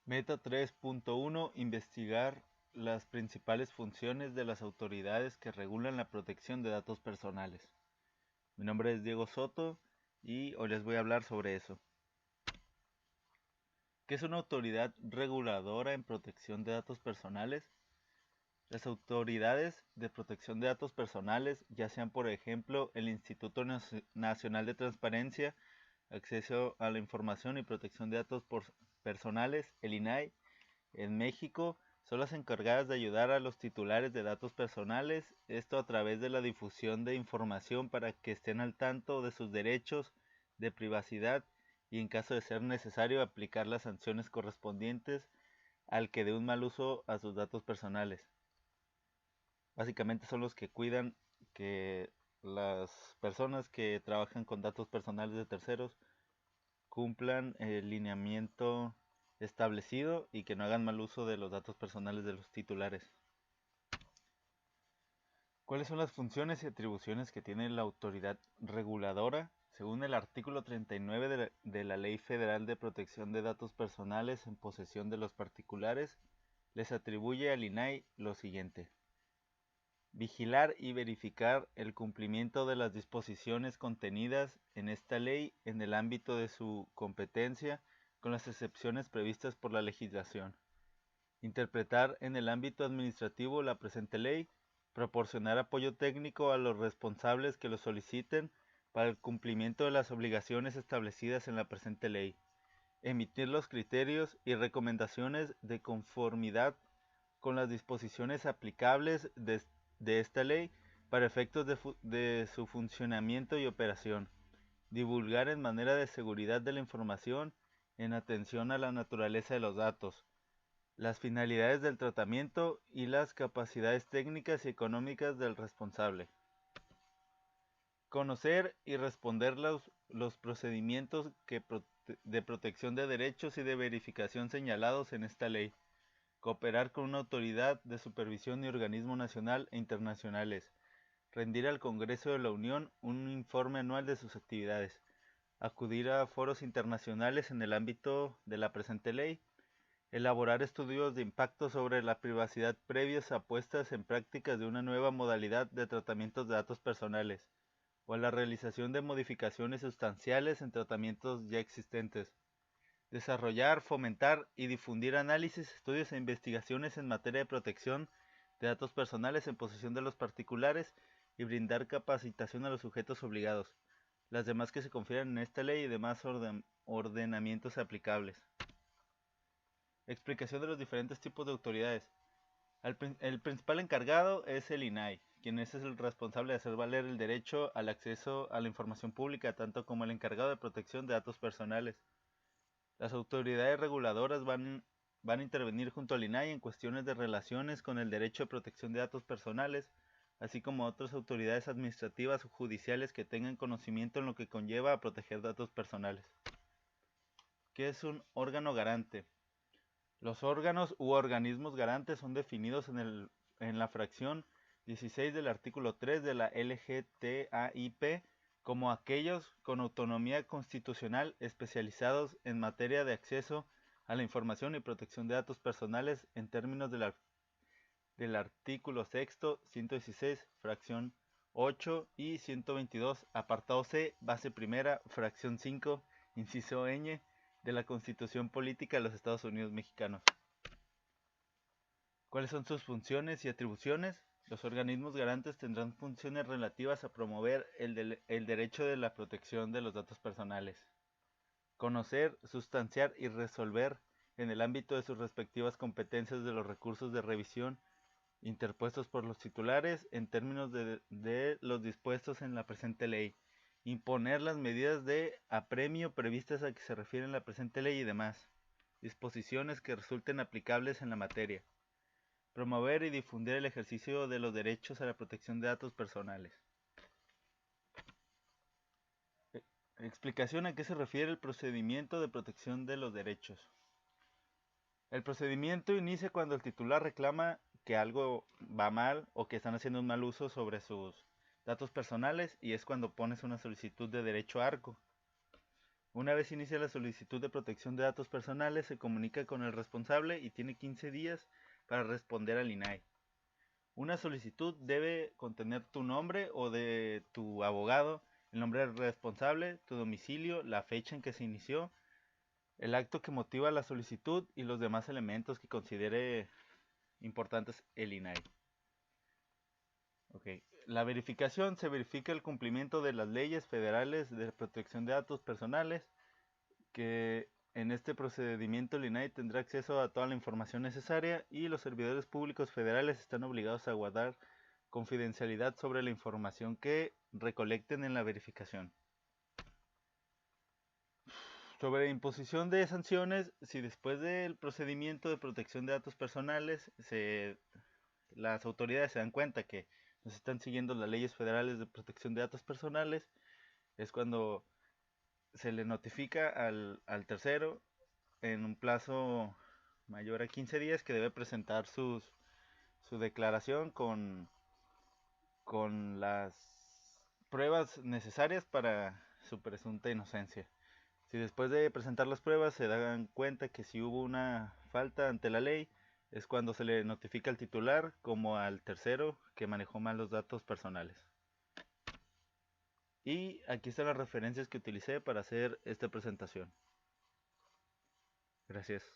Meta 3.1 Investigar las principales funciones de las autoridades que regulan la protección de datos personales. Mi nombre es Diego Soto y hoy les voy a hablar sobre eso. ¿Qué es una autoridad reguladora en protección de datos personales? Las autoridades de protección de datos personales, ya sean por ejemplo el Instituto Nacional de Transparencia, Acceso a la Información y Protección de Datos Personales, el INAI, en México, son las encargadas de ayudar a los titulares de datos personales, esto a través de la difusión de información para que estén al tanto de sus derechos de privacidad y en caso de ser necesario aplicar las sanciones correspondientes al que dé un mal uso a sus datos personales. Básicamente son los que cuidan que las personas que trabajan con datos personales de terceros cumplan el lineamiento establecido y que no hagan mal uso de los datos personales de los titulares. ¿Cuáles son las funciones y atribuciones que tiene la autoridad reguladora? Según el artículo 39 de la Ley Federal de Protección de Datos Personales en posesión de los particulares, les atribuye al INAI lo siguiente: vigilar y verificar el cumplimiento de las disposiciones contenidas en esta ley en el ámbito de su competencia, con las excepciones previstas por la legislación. Interpretar en el ámbito administrativo la presente ley, proporcionar apoyo técnico a los responsables que lo soliciten para el cumplimiento de las obligaciones establecidas en la presente ley, emitir los criterios y recomendaciones de conformidad con las disposiciones aplicables de esta ley para efectos de su funcionamiento y operación, divulgar en manera de seguridad de la información en atención a la naturaleza de los datos, las finalidades del tratamiento y las capacidades técnicas y económicas del responsable. Conocer y responder los procedimientos de protección de derechos y de verificación señalados en esta ley. Cooperar con una autoridad de supervisión y organismo nacional e internacionales. Rendir al Congreso de la Unión un informe anual de sus actividades. Acudir a foros internacionales en el ámbito de la presente ley. Elaborar estudios de impacto sobre la privacidad previos a puestas en prácticas de una nueva modalidad de tratamientos de datos personales, o a la realización de modificaciones sustanciales en tratamientos ya existentes. Desarrollar, fomentar y difundir análisis, estudios e investigaciones en materia de protección de datos personales en posesión de los particulares y brindar capacitación a los sujetos obligados, las demás que se confieran en esta ley y demás ordenamientos aplicables. Explicación de los diferentes tipos de autoridades. El principal encargado es el INAI, quien es el responsable de hacer valer el derecho al acceso a la información pública, tanto como el encargado de protección de datos personales. Las autoridades reguladoras van a intervenir junto al INAI en cuestiones de relaciones con el derecho de protección de datos personales, así como otras autoridades administrativas o judiciales que tengan conocimiento en lo que conlleva a proteger datos personales. ¿Qué es un órgano garante? Los órganos u organismos garantes son definidos en la fracción 16 del artículo 3 de la LGTAIP como aquellos con autonomía constitucional especializados en materia de acceso a la información y protección de datos personales en términos del artículo 6, 116, fracción 8 y 122, apartado C, base primera, fracción 5, inciso ñ, de la Constitución Política de los Estados Unidos Mexicanos. ¿Cuáles son sus funciones y atribuciones? Los organismos garantes tendrán funciones relativas a promover el derecho de la protección de los datos personales. Conocer, sustanciar y resolver en el ámbito de sus respectivas competencias de los recursos de revisión interpuestos por los titulares en términos de los dispuestos en la presente ley. Imponer las medidas de apremio previstas a que se refiere la presente ley y demás. Disposiciones que resulten aplicables en la materia. Promover y difundir el ejercicio de los derechos a la protección de datos personales. Explicación a qué se refiere el procedimiento de protección de los derechos. El procedimiento inicia cuando el titular reclama que algo va mal o que están haciendo un mal uso sobre sus datos personales y es cuando pones una solicitud de derecho a arco. Una vez inicia la solicitud de protección de datos personales, se comunica con el responsable y tiene 15 días para responder al INAI. Una solicitud debe contener tu nombre o de tu abogado, el nombre del responsable, tu domicilio, la fecha en que se inició, el acto que motiva la solicitud y los demás elementos que considere importantes el INAI. Okay. La verificación: se verifica el cumplimiento de las leyes federales de protección de datos personales, que en este procedimiento el INAI tendrá acceso a toda la información necesaria y los servidores públicos federales están obligados a guardar confidencialidad sobre la información que recolecten en la verificación. Sobre imposición de sanciones: si después del procedimiento de protección de datos personales las autoridades se dan cuenta que no se están siguiendo las leyes federales de protección de datos personales, es cuando se le notifica al tercero en un plazo mayor a 15 días que debe presentar su declaración con las pruebas necesarias para su presunta inocencia. Si después de presentar las pruebas se dan cuenta que si hubo una falta ante la ley, es cuando se le notifica al titular como al tercero que manejó mal los datos personales. Y aquí están las referencias que utilicé para hacer esta presentación. Gracias.